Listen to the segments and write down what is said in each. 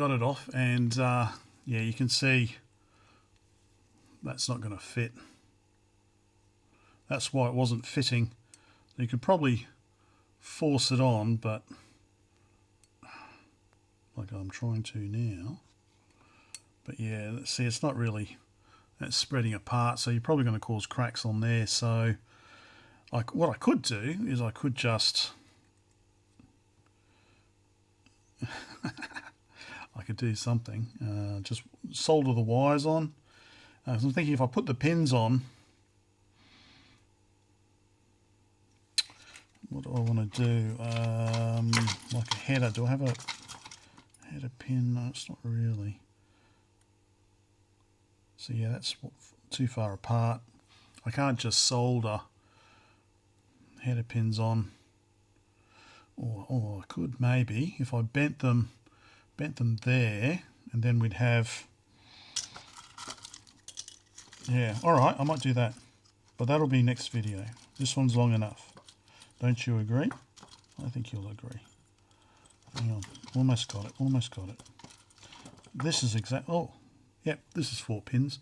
got it off, and yeah, you can see that's not going to fit. That's why it wasn't fitting. You could probably force it on, but like I'm trying to now. But yeah, see, it's not really, that's spreading apart, so you're probably going to cause cracks on there. So what I could do is I could just I could do something, just solder the wires on. So I'm thinking if I put the pins on, what do I want to do? Like a header. Do I have a header pin? No, it's not really. So yeah, that's too far apart. I can't just solder header pins on. Or I could maybe, if I bent them there, and then we'd have, yeah, alright, I might do that. But that'll be next video. This one's long enough. Don't you agree? I think you'll agree. Hang on, almost got it, almost got it. This is exact, oh, yep, this is 4 pins.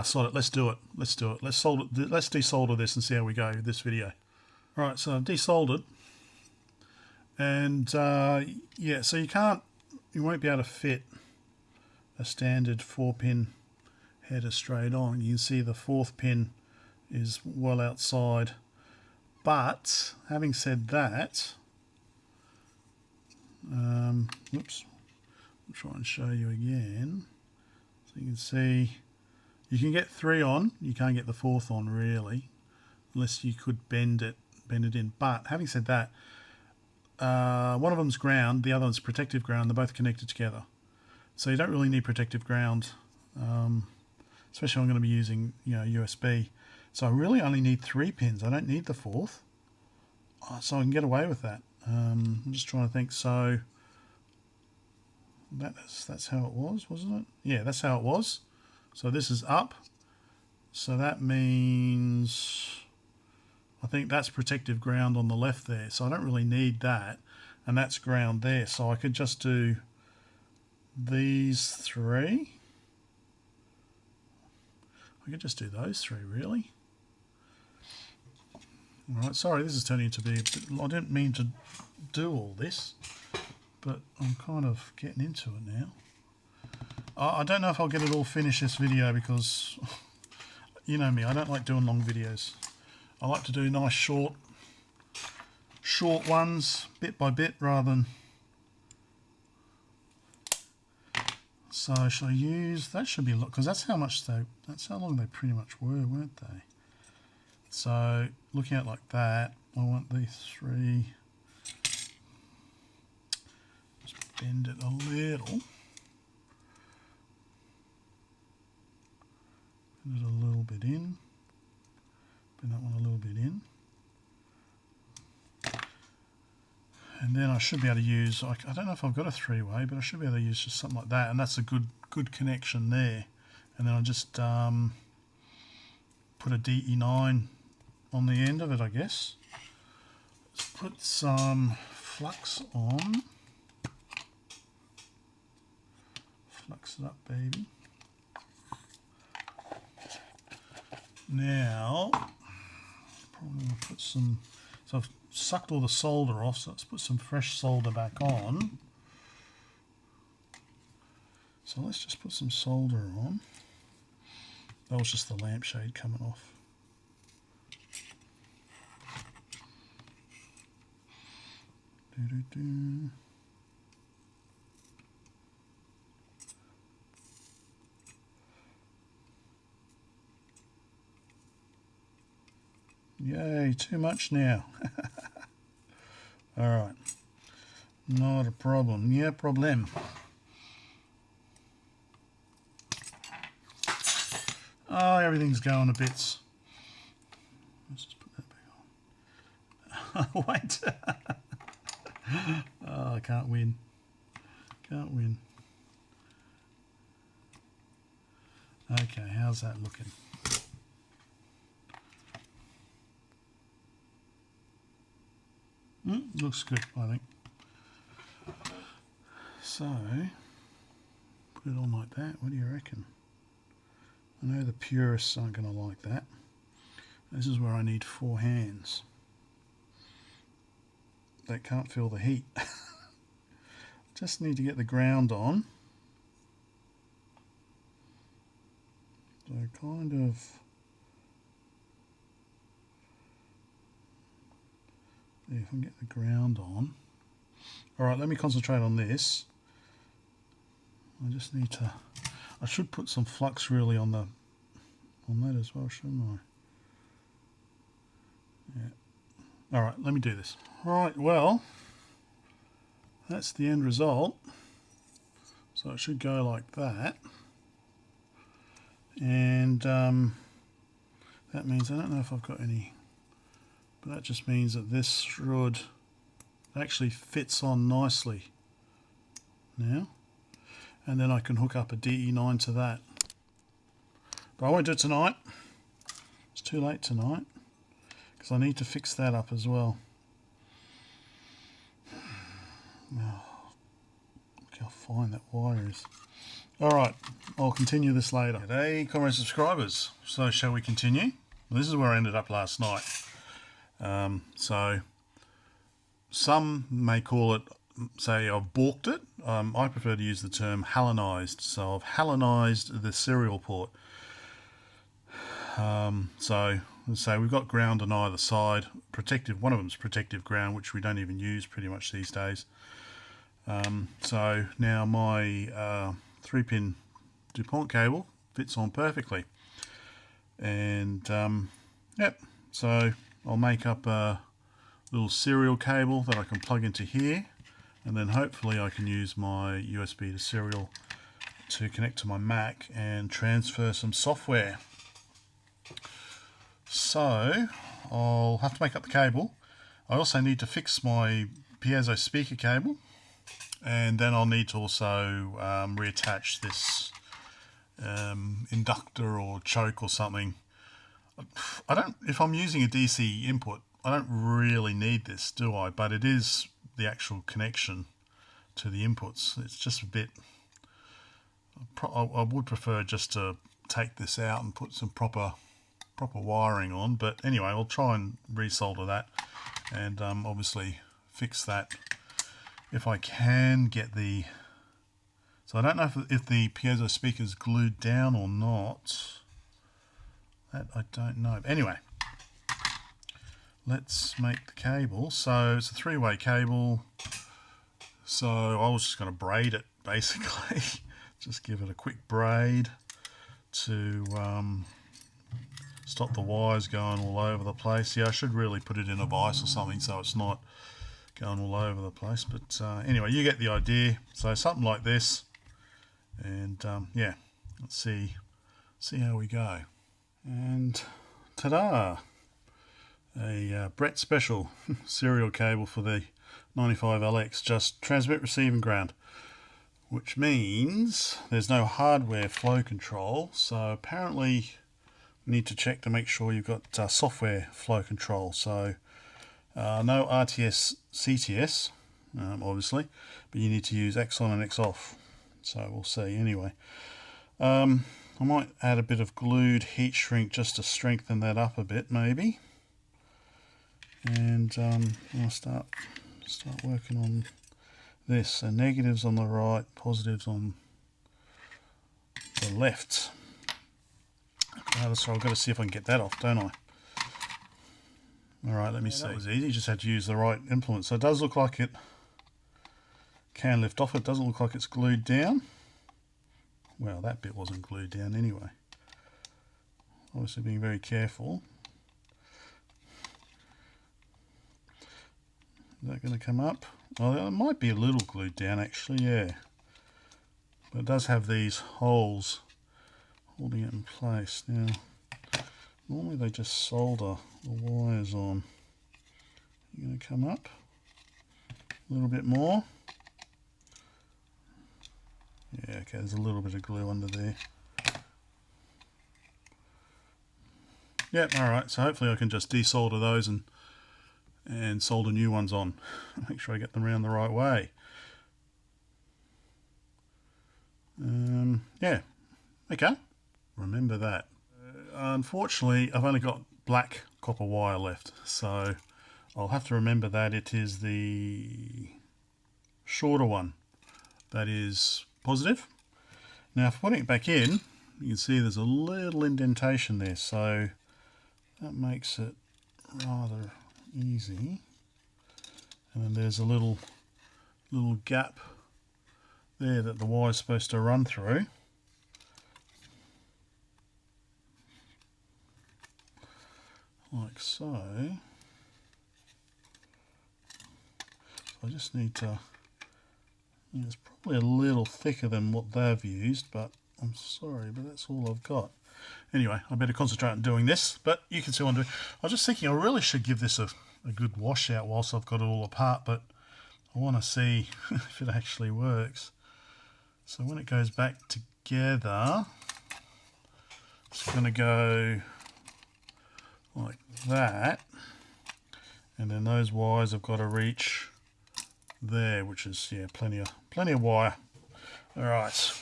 Sod it, let's do it, let's do it. Let's desolder this and see how we go with this video. Alright, so I've desoldered. And yeah, so you won't be able to fit a standard 4-pin header straight on. You can see the 4th pin is well outside. But having said that, oops, I'll try and show you again. So you can see you can get 3 on, you can't get the 4th on really, unless you could bend it in. But having said that, one of them's ground, the other one's protective ground. They're both connected together, so you don't really need protective ground, especially I'm going to be using, you know, USB. So I really only need 3 pins. I don't need the 4th, so I can get away with that. I'm just trying to think. So that's how it was, wasn't it? Yeah, that's how it was. So this is up, so that means I think that's protective ground on the left there, so I don't really need that, and that's ground there, so I could just do these 3. I could just do those 3 really. Alright, sorry, this is turning into be a bit, I didn't mean to do all this, but I'm kind of getting into it now. I don't know if I'll get it all finished this video, because you know me, I don't like doing long videos. I like to do nice short ones, bit by bit, rather than. So shall I use, that should be, because that's how long they pretty much were, weren't they? So looking at it like that, I want these 3, just bend it a little. Put it a little bit in. Bring that one a little bit in. And then I should be able to use, I don't know if I've got a 3-way, but I should be able to use just something like that, and that's a good connection there. And then I'll just put a DE9 on the end of it, I guess. Let's put some flux on. Flux it up, baby. Now, probably going to put some, so I've sucked all the solder off, so let's put some fresh solder back on. So let's just put some solder on. That was just the lampshade coming off. Doo-doo-doo. Yay, too much now. Alright, not a problem. Yeah, problem. Oh, everything's going to bits. Let's just put that back on. Wait. Oh, I can't win. Can't win. Okay, how's that looking? Looks good, I think. So, put it on like that. What do you reckon? I know the purists aren't going to like that. This is where I need 4 hands that can't feel the heat. Just need to get the ground on. So kind of if I can get the ground on. Alright, let me concentrate on this. I just need to, I should put some flux really on that as well, shouldn't I? Yeah. Alright, let me do this. Right, well, that's the end result. So it should go like that. And that means, I don't know if I've got any, but that just means that this should actually fits on nicely now. And then I can hook up a DE9 to that. But I won't do it tonight. It's too late tonight because I need to fix that up as well. Oh, look how fine that wire is. Alright, I'll continue this later. G'day, comrade subscribers. So shall we continue? This is where I ended up last night. So some may call it, say I've balked it. I prefer to use the term Hallenised. So I've Hallenised the serial port. So let's say we've got ground on either side. Protective, one of them's protective ground, which we don't even use pretty much these days. So now my 3-pin DuPont cable fits on perfectly. And yep, so I'll make up a little serial cable that I can plug into here, and then hopefully I can use my USB to serial to connect to my Mac and transfer some software. So I'll have to make up the cable. I also need to fix my piezo speaker cable, and then I'll need to also reattach this inductor or choke or something. I don't, if I'm using a DC input, I don't really need this, do I? But it is the actual connection to the inputs. It's just a bit, I would prefer just to take this out and put some proper wiring on. But anyway, I'll try and resolder that and obviously fix that if I can get the, so I don't know if the piezo speaker is glued down or not. That I don't know. But anyway, let's make the cable. So it's a 3-way cable. So I was just going to braid it basically. Just give it a quick braid to stop the wires going all over the place. Yeah, I should really put it in a vise or something so it's not going all over the place. But anyway, you get the idea. So something like this. And yeah, let's see how we go. And ta-da! A Brett Special serial cable for the 95LX, just transmit, receive and ground, which means there's no hardware flow control. So apparently you need to check to make sure you've got software flow control. So no RTS CTS obviously, but you need to use X on and X off. So we'll see. Anyway, I might add a bit of glued heat shrink just to strengthen that up a bit maybe. And I'll start working on this. So negatives on the right, positives on the left. So I've got to see if I can get that off, don't I? Alright, let me see. That was easy, just had to use the right implement. So it does look like it can lift off. It doesn't look like it's glued down. Well, that bit wasn't glued down anyway. Obviously being very careful. Is that going to come up? Well, it might be a little glued down actually, yeah. But it does have these holes holding it in place. Now, normally they just solder the wires on. You're going to come up a little bit more. Yeah, okay, there's a little bit of glue under there. Yep, alright, so hopefully I can just desolder those and solder new ones on. Make sure I get them around the right way. Yeah, okay, remember that. Unfortunately, I've only got black copper wire left, so I'll have to remember that it is the shorter one that is positive. Now, if putting it back in, you can see there's a little indentation there, so that makes it rather easy. And then there's a little gap there that the wire is supposed to run through. Like so. So I just need to, it's probably a little thicker than what they've used, but I'm sorry, but that's all I've got. Anyway, I better concentrate on doing this, but you can see what I'm doing. I was just thinking I really should give this a good wash out whilst I've got it all apart, but I want to see if it actually works. So when it goes back together, it's going to go like that, and then those wires have got to reach there, which is, yeah, plenty of wire. All right.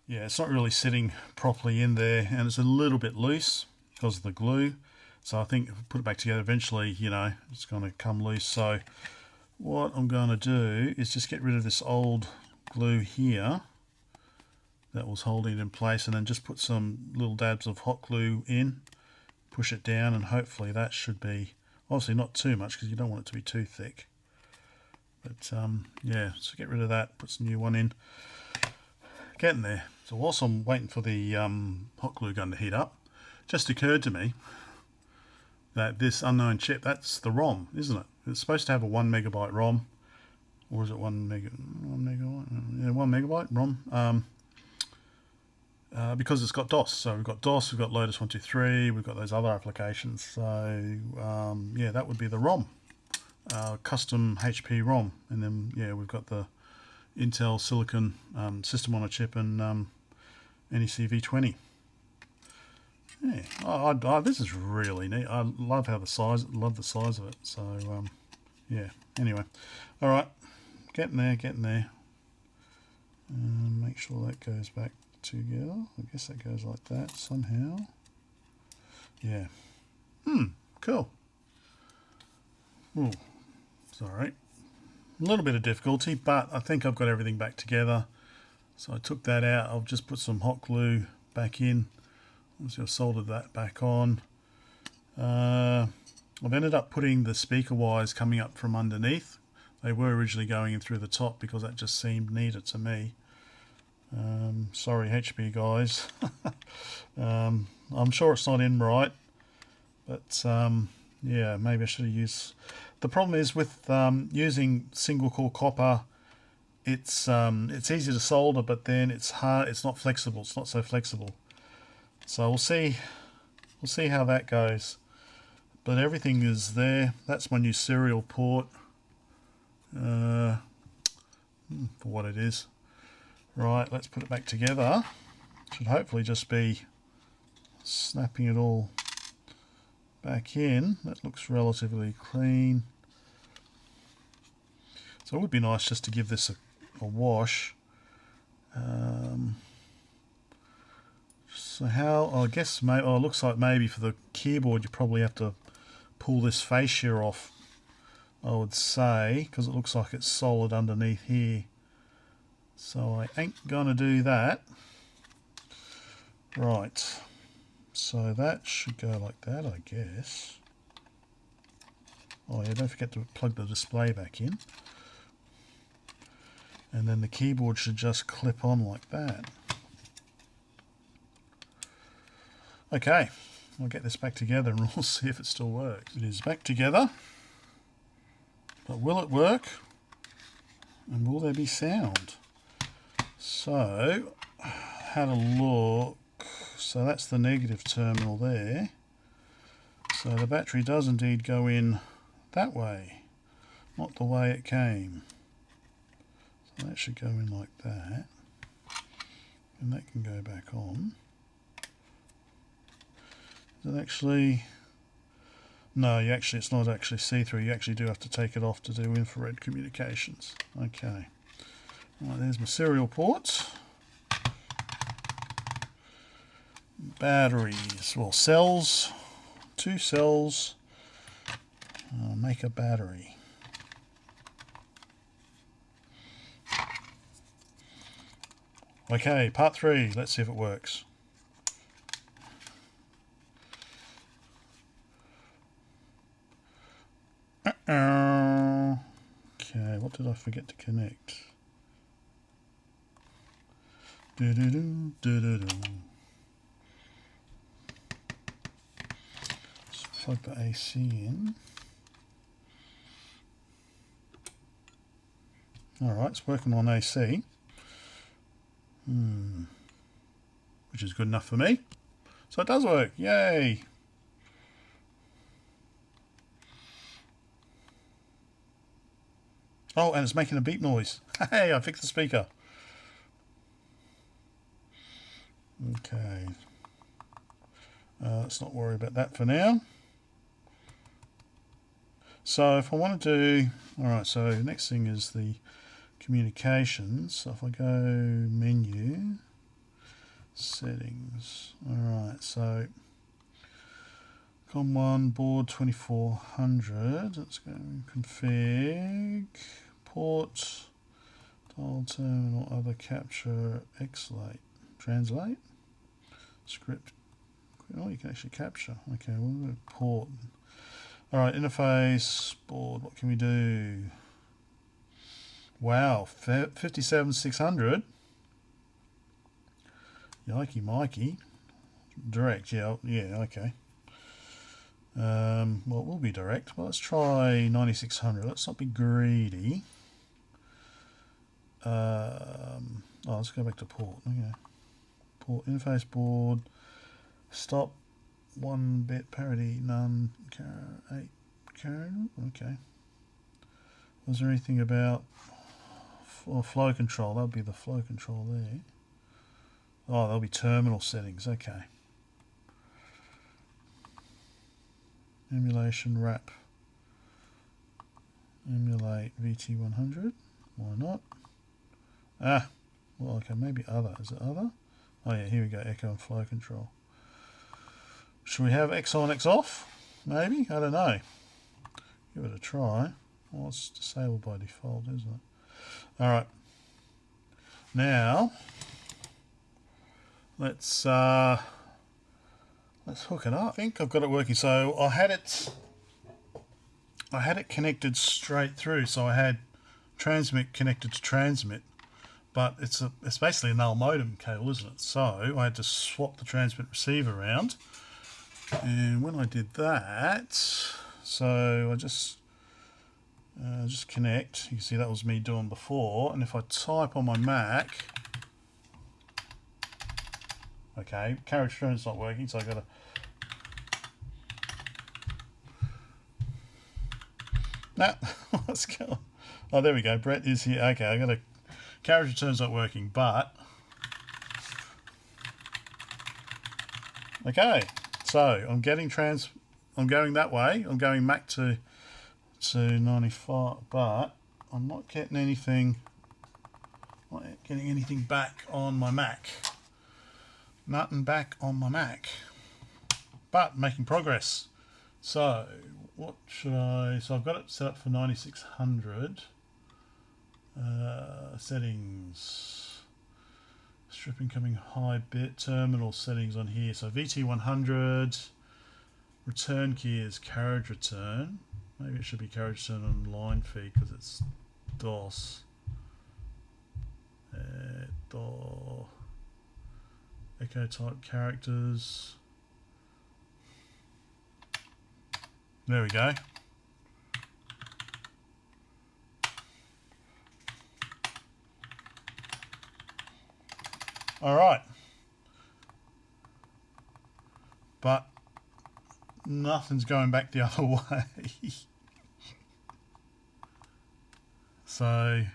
Yeah, it's not really sitting properly in there, and it's a little bit loose because of the glue. So I think if I put it back together eventually, you know, it's going to come loose. So what I'm going to do is just get rid of this old glue here that was holding it in place, and then just put some little dabs of hot glue in, push it down, and hopefully that should be, obviously not too much because you don't want it to be too thick. But yeah, so get rid of that, put some new one in. Getting there. So whilst I'm waiting for the hot glue gun to heat up, just occurred to me that this unknown chip, that's the ROM, isn't it? It's supposed to have a 1 megabyte ROM, or is it 1 megabyte? Yeah, 1 megabyte ROM. Because it's got DOS. So we've got DOS, we've got Lotus 123, we've got those other applications. So yeah, that would be the ROM, custom HP ROM, and then yeah, we've got the Intel Silicon system on a chip and NEC V20. Yeah, this is really neat. I love how the size of it. So yeah. Anyway, all right, getting there. Make sure that goes back together. I guess that goes like that somehow. Yeah. Cool. Ooh, sorry. A little bit of difficulty, but I think I've got everything back together. So I took that out. I'll just put some hot glue back in. Obviously I've soldered that back on. I've ended up putting the speaker wires coming up from underneath. They were originally going in through the top because that just seemed neater to me. Sorry HP guys. I'm sure it's not in right, but yeah, maybe I should have used. The problem is with using single core copper, it's easy to solder, but then it's hard. It's not flexible. It's not so flexible. So we'll see how that goes. But everything is there. That's my new serial port for what it is. Right, let's put it back together. Should hopefully just be snapping it all back in. That looks relatively clean. So it would be nice just to give this a wash. So how, I guess, it looks like maybe for the keyboard you probably have to pull this fascia off, I would say, because it looks like it's solid underneath here. So I ain't gonna do that. Right, so that should go like that, I guess. Oh yeah, don't forget to plug the display back in. And then the keyboard should just clip on like that. Okay, I'll get this back together and we'll see if it still works. It is back together, but will it work? And will there be sound? So, had a look. So that's the negative terminal there. So the battery does indeed go in that way, not the way it came. So that should go in like that. And that can go back on. Is it actually... No, it's not actually see-through. You actually do have to take it off to do infrared communications. Okay. Right, there's my serial port. Batteries, well, cells, 2 cells, make a battery. Okay, part 3, let's see if it works. Okay, what did I forget to connect? Just plug the AC in. Alright, it's working on AC. Which is good enough for me. So it does work, yay! Oh, and it's making a beep noise. Hey, I fixed the speaker. Okay. Let's not worry about that for now. So if I want to do... Alright, so the next thing is the communications. So if I go menu, settings. Alright, so COM1 board 2400. Let's go config, port, dial terminal, other capture, xlate, translate, script. Oh, you can actually capture. Okay, we'll go port. Alright, interface, board, what can we do? Wow, 57600. Yikey Mikey. Direct, yeah, okay. Well, it will be direct. Well, let's try 9600. Let's not be greedy. Let's go back to port. Okay. Port, interface board, stop, 1-bit parity, none, 8 Karen. Okay. Was there anything about flow control? That'll be the flow control there. Oh, there'll be terminal settings. Okay. Emulation wrap. Emulate VT100. Why not? Ah, well, okay, maybe other. Is it other? Oh yeah, here we go. Echo and flow control. Should we have X on, X off? Maybe? I don't know. Give it a try. Well, it's disabled by default, isn't it? Alright. Now, let's hook it up. I think I've got it working. So I had it connected straight through. So I had transmit connected to transmit, but it's basically a null-modem cable, isn't it? So I had to swap the transmit receiver around. And when I did that, so I just connect. You can see that was me doing before. And if I type on my Mac, okay, carriage turn's not working, so I got to. Nah, let's go. Oh, there we go. Brett is here. Okay, I got a carriage return's not working, but okay. So I'm getting I'm going that way. I'm going Mac to 95, but I'm not getting anything. Not getting anything back on my Mac. Nothing back on my Mac. But making progress. So what should I? So I've got it set up for 9600. Settings. Strip incoming high bit, terminal settings on here. So VT100, return key is carriage return. Maybe it should be carriage return on line feed because it's DOS. Echo type characters. There we go. All right. But nothing's going back the other way. So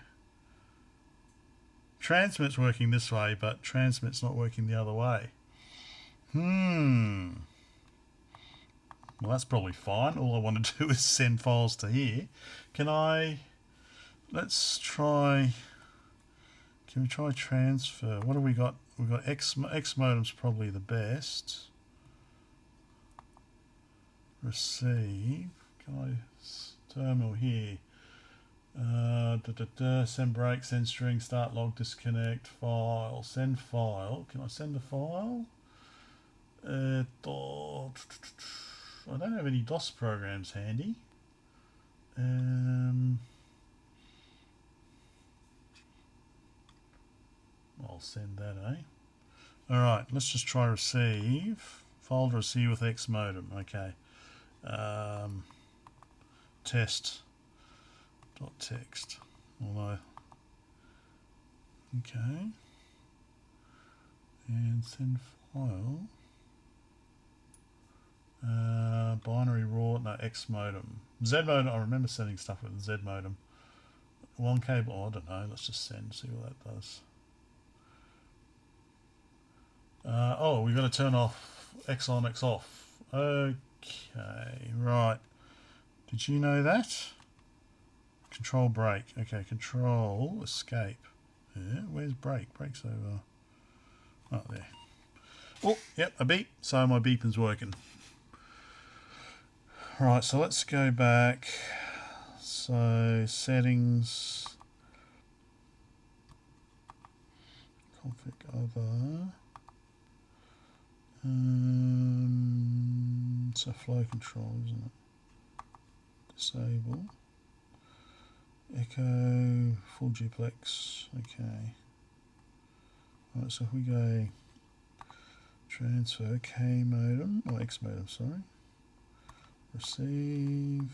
transmit's working this way, but transmit's not working the other way. Well, that's probably fine. All I want to do is send files to here. Let's try Can we try transfer? What have we got? We've got XMODEM's probably the best. Receive. Can I terminal here? Send break, send string, start log, disconnect, file, send file. Can I send a file? I don't have any DOS programs handy. I'll send that, eh? Alright, let's just try receive. File to receive with XMODEM. Okay. Test.txt. Although, okay. And send file. Binary raw, no, XMODEM. ZModem, I remember sending stuff with ZModem. One cable, oh, I don't know, let's just send, see what that does. Oh, we're going to turn off X on, X off. Okay, right. Did you know that? Control break. Okay, control escape. Yeah, where's break? Break's over. Oh, there. Oh, yep, a beep. So my beeping's working. Right, so let's go back. So settings. Config other. It's a flow control, isn't it? Disable. Echo, full duplex. Okay. Right, so if we go transfer KModem, or XModem, sorry. Receive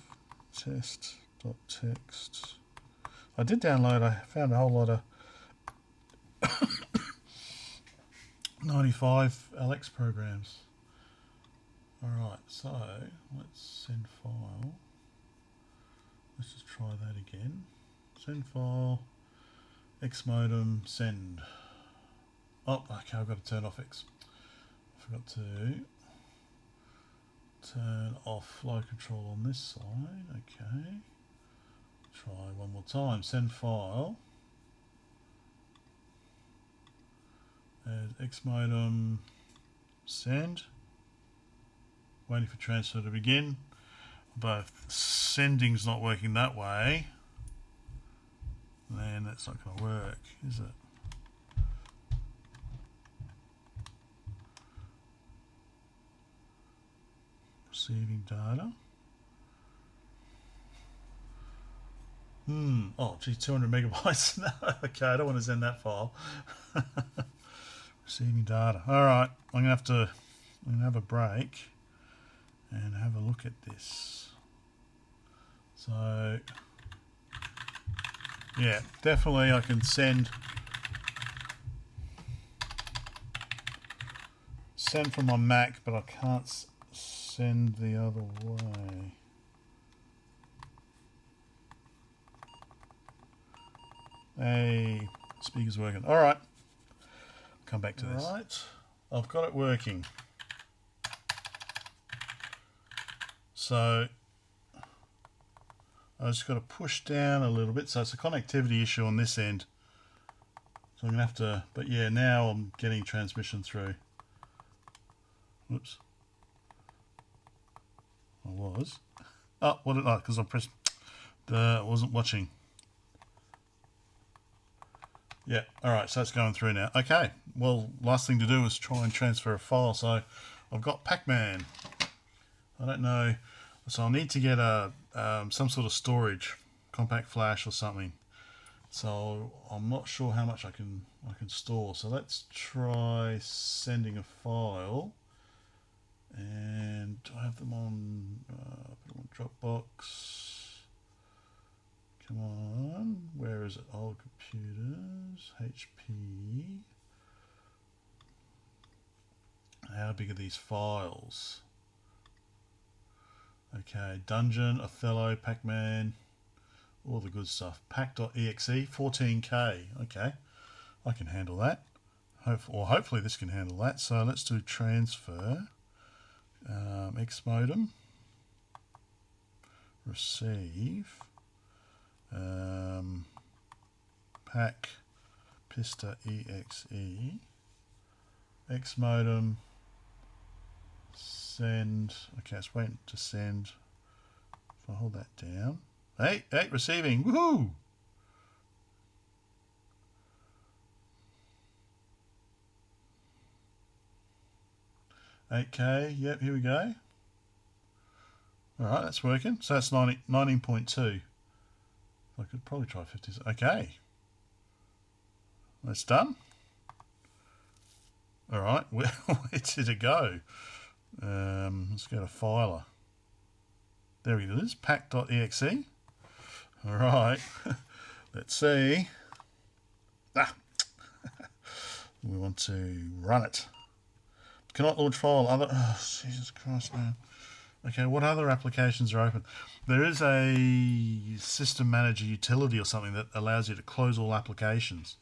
test.txt. I did download, I found a whole lot of 95 LX programs. Alright, so let's send file. Let's just try that again. Send file, XModem, send. Oh, okay, I've got to turn off X. I forgot to turn off flow control on this side. Okay. Try one more time. Send file. And XModem, send. Waiting for transfer to begin. But if sending's not working that way, then that's not going to work, is it? Receiving data. Oh, gee, 200 megabytes. No, okay, I don't want to send that file. Receiving data. All right, I'm gonna have a break and have a look at this. So, yeah, definitely I can send from my Mac, but I can't send the other way. Hey, speaker's working. All right, come back to this. Right, I've got it working. So I just got to push down a little bit. So it's a connectivity issue on this end. So I'm gonna have to. But yeah, now I'm getting transmission through. Whoops. I was. Oh, what did I? Because I pressed. I wasn't watching. Yeah, alright, so it's going through now. Okay, well, last thing to do is try and transfer a file. So I've got PACMAN. I don't know. So I'll need to get some sort of storage, compact flash or something. So I'm not sure how much I can store. So let's try sending a file. And do I have them on, put them on Dropbox? Come on, where is it? Old computers, HP. How big are these files? Okay, Dungeon, Othello, PACMAN, all the good stuff. Pack.exe, 14K. Okay, I can handle that. Hopefully this can handle that. So let's do transfer. XModem. Receive. Pack Pista exe, XMODEM, send. Okay, it's waiting to send. If I hold that down. Hey, receiving. Woohoo! $8K. Yep, here we go. All right, that's working. So that's 19.2. I could probably try 50. Okay. That's done. All right, where did it go? Let's go to filer. There it is, pack.exe. All right, let's see. We want to run it. Cannot launch file. Oh, Jesus Christ, man. Okay, what other applications are open? There is a system manager utility or something that allows you to close all applications.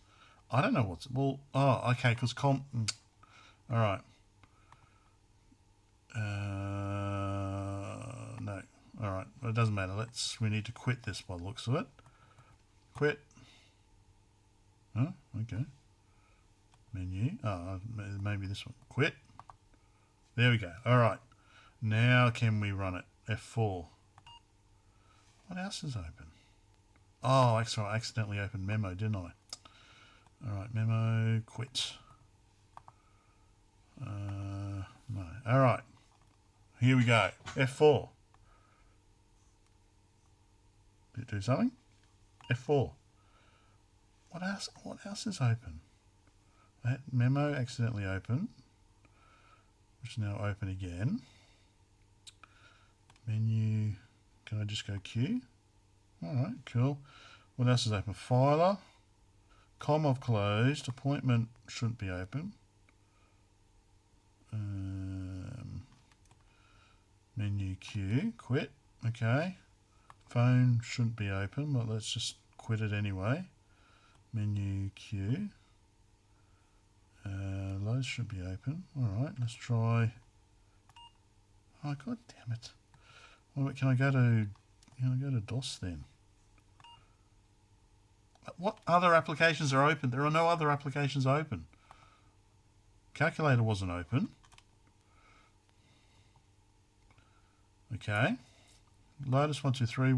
I don't know what's... Well, oh, okay, because all right. No. All right. Well, it doesn't matter. We need to quit this by the looks of it. Quit. Oh, okay. Menu. Oh, maybe this one. Quit. There we go. All right. Now can we run it? F4. What else is open? Oh, actually, I accidentally opened memo, didn't I? All right, memo, quit. No. All right. Here we go. F4. Did it do something? F4. What else? What else is open? That memo accidentally opened, which is now open again. Menu. Can I just go Q? All right, cool. What else is open? Filer. Com of closed. Appointment shouldn't be open. Menu Q. Quit. Okay. Phone shouldn't be open, but let's just quit it anyway. Menu Q. Loads should be open. Alright, let's try. Oh, god damn it. Well, can I go to DOS then? What other applications are open? There are no other applications open. Calculator wasn't open. Okay. Lotus 123.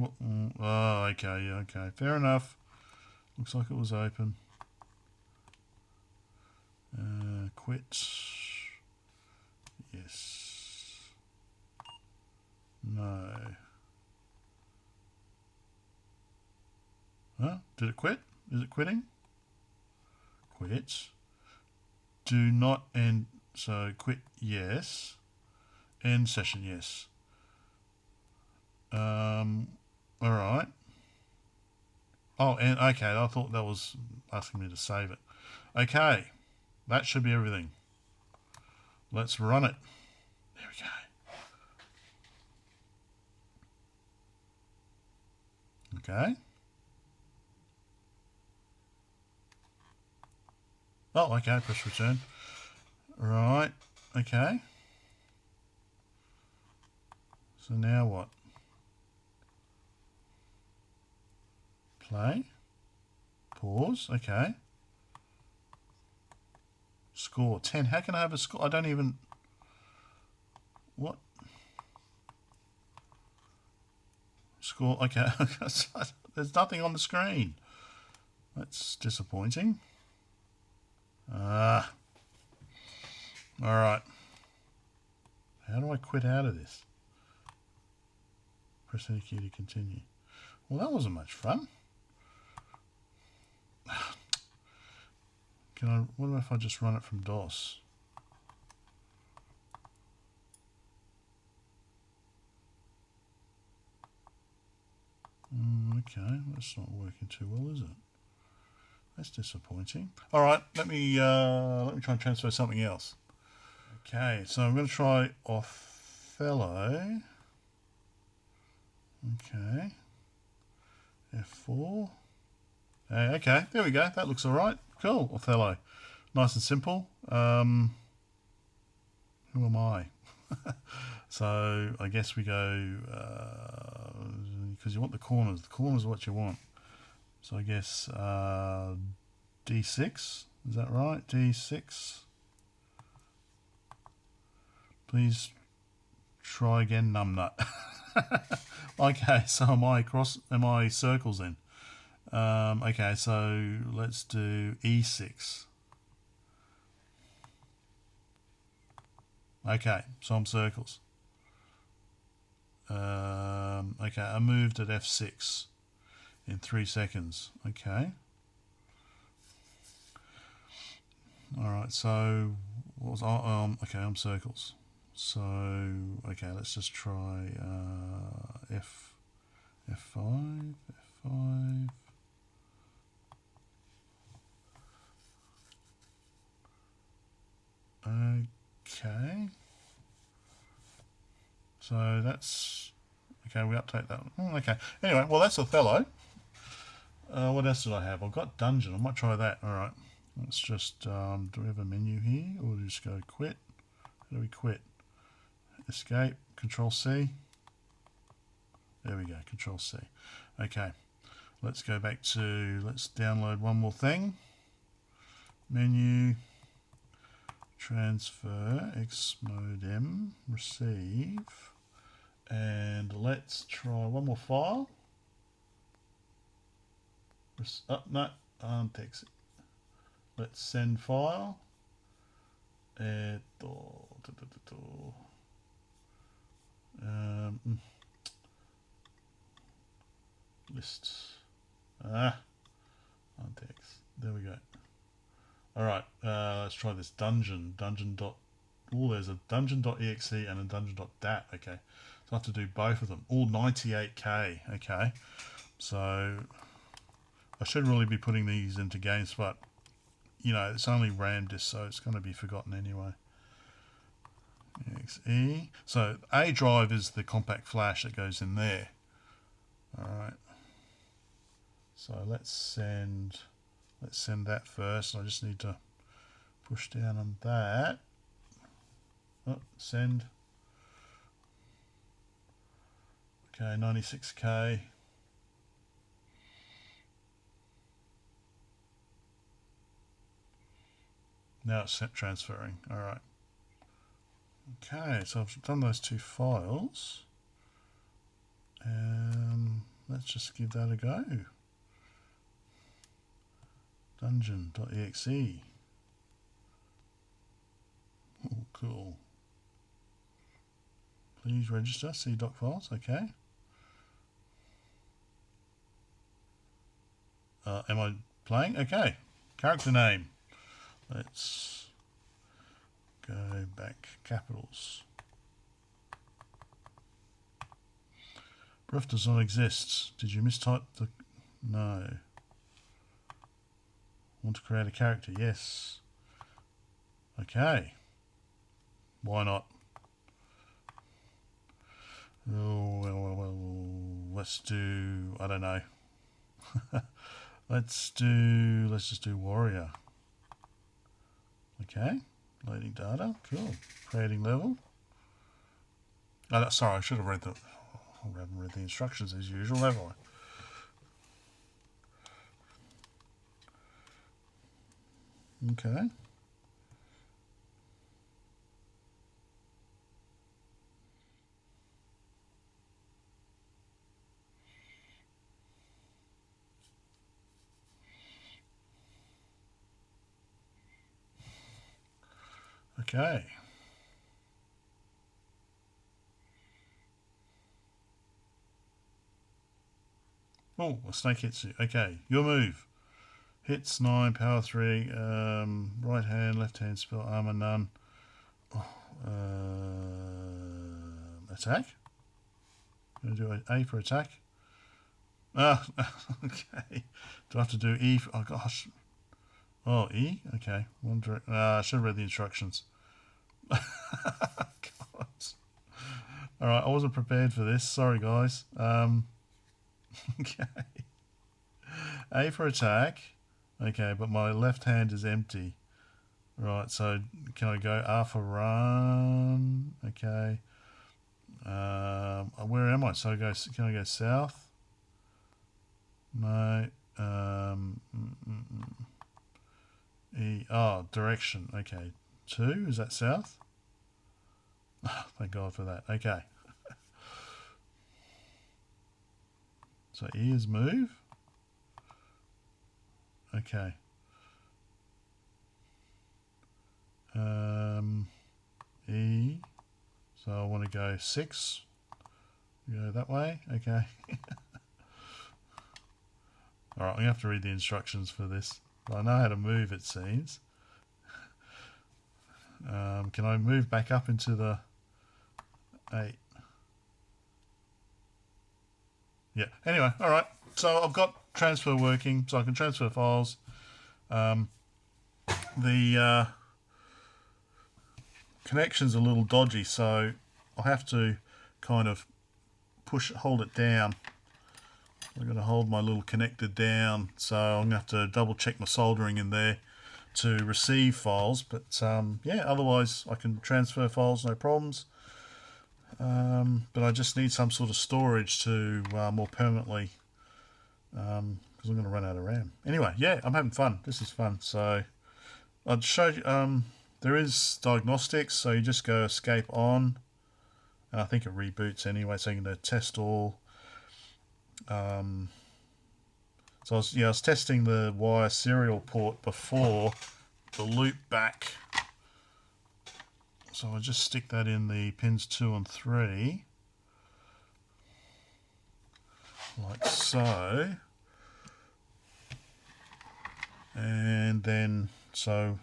Oh, okay, yeah, okay. Fair enough. Looks like it was open. Quit. Yes. No. Huh? Did it quit? Is it quitting? Quit. Do not end. So quit, yes. End session, yes. All right. Oh, and okay. I thought that was asking me to save it. Okay, that should be everything. Let's run it. There we go. Okay. Oh, okay. Press return. Right. Okay. So now what? Play. Pause. Okay. Score 10. How can I have a score? I don't even... What? Score. Okay. There's nothing on the screen. That's disappointing. All right. How do I quit out of this? Press any key to continue. Well, that wasn't much fun. What if I just run it from DOS? Okay, that's not working too well, is it? That's disappointing. All right, let me try and transfer something else. Okay, so I'm going to try Othello. Okay, F4. Okay, there we go. That looks all right. Cool, Othello. Nice and simple. Who am I? So I guess we go, because you want the corners. The corners are what you want. So I guess D6. Is that right? D6. Please try again, numbnut. Okay, so am I circles then? Okay, so let's do E6. Okay, so I'm circles. Okay, I moved at F6 in 3 seconds. Okay. Alright, so what was okay, I'm circles. So okay, let's just try F5. Okay. So that's okay, we update that one. Okay. Anyway, well that's Othello. What else did I have? I've got dungeon. I might try that. Alright. Let's just do we have a menu here? Or we'll just go quit. How do we quit? Escape, Control C. There we go, Control C. Okay, let's go back to, let's download one more thing. Menu, transfer, XMODEM, receive, and let's try one more file. No, text it. Let's send file. Lists. Text. There we go. Alright, let's try this dungeon. There's a dungeon.exe and a dungeon.dat. Okay, so I have to do both of them. All 98k. Okay, so I should really be putting these into games, but you know, it's only RAM disk, so it's going to be forgotten anyway. exe. So A drive is the compact flash that goes in there. Alright. So let's send that first. I just need to push down on that. Oh, send. Okay, 96k. Now it's transferring. Alright. Okay, so I've done those two files. Let's just give that a go. Dungeon.exe. Oh, cool. Please register, see doc files, okay. Am I playing? Okay. Character name. Let's go back. Capitals. Proof does not exist. Did you mistype the... No. Want to create a character? Yes. Okay. Why not? Oh, well, let's do... I don't know. Let's just do warrior. Okay. Loading data. Cool. Creating level. Oh, sorry, I should have read the... I haven't read the instructions as usual, have I? Okay. Okay. Oh, a snake hits you. Okay, your move. Hits 9, power 3, right hand, left hand, spell armor none. Oh, attack? Going to do an A for attack? Ah, okay. Do I have to do E? Oh, gosh. Oh, E? Okay. One direct. I should have read the instructions. God. Alright, I wasn't prepared for this. Sorry, guys. Okay. A for attack. Okay, but my left hand is empty. Right, so can I go R for run? Okay. Where am I? So can I go south? No. Oh, direction. Okay. 2, is that south? Oh, thank God for that. Okay. So E is move. Okay. E. So I want to go 6. Go that way. Okay. All right, I'm going to have to read the instructions for this. I know how to move, it seems. Can I move back up into the 8? Yeah, anyway, all right. So I've got transfer working, so I can transfer files. The connection's a little dodgy, so I'll have to kind of hold it down. I'm going to hold my little connector down, so I'm going to have to double check my soldering in there to receive files. But yeah, otherwise I can transfer files, no problems. But I just need some sort of storage to more permanently, because I'm going to run out of RAM. Anyway, yeah, I'm having fun. This is fun. So I'd show you, there is diagnostics, so you just go escape on, and I think it reboots anyway, so you can test all. So I was testing the wire serial port before the loop back. So I'll just stick that in the pins 2 and 3, like so. And then, so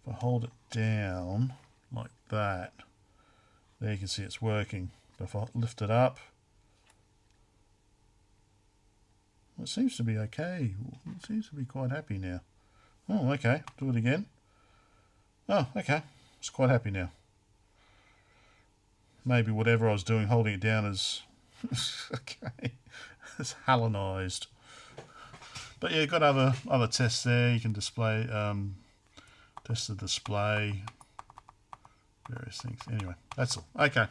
if I hold it down like that, there you can see it's working. But if I lift it up, it seems to be okay. It seems to be quite happy now. Oh, okay. Do it again. Oh, okay. It's quite happy now. Maybe whatever I was doing holding it down is okay. It's Hallenised. But yeah, got other tests there. You can display test the display, various things. Anyway, that's all. Okay.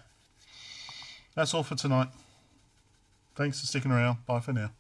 That's all for tonight. Thanks for sticking around. Bye for now.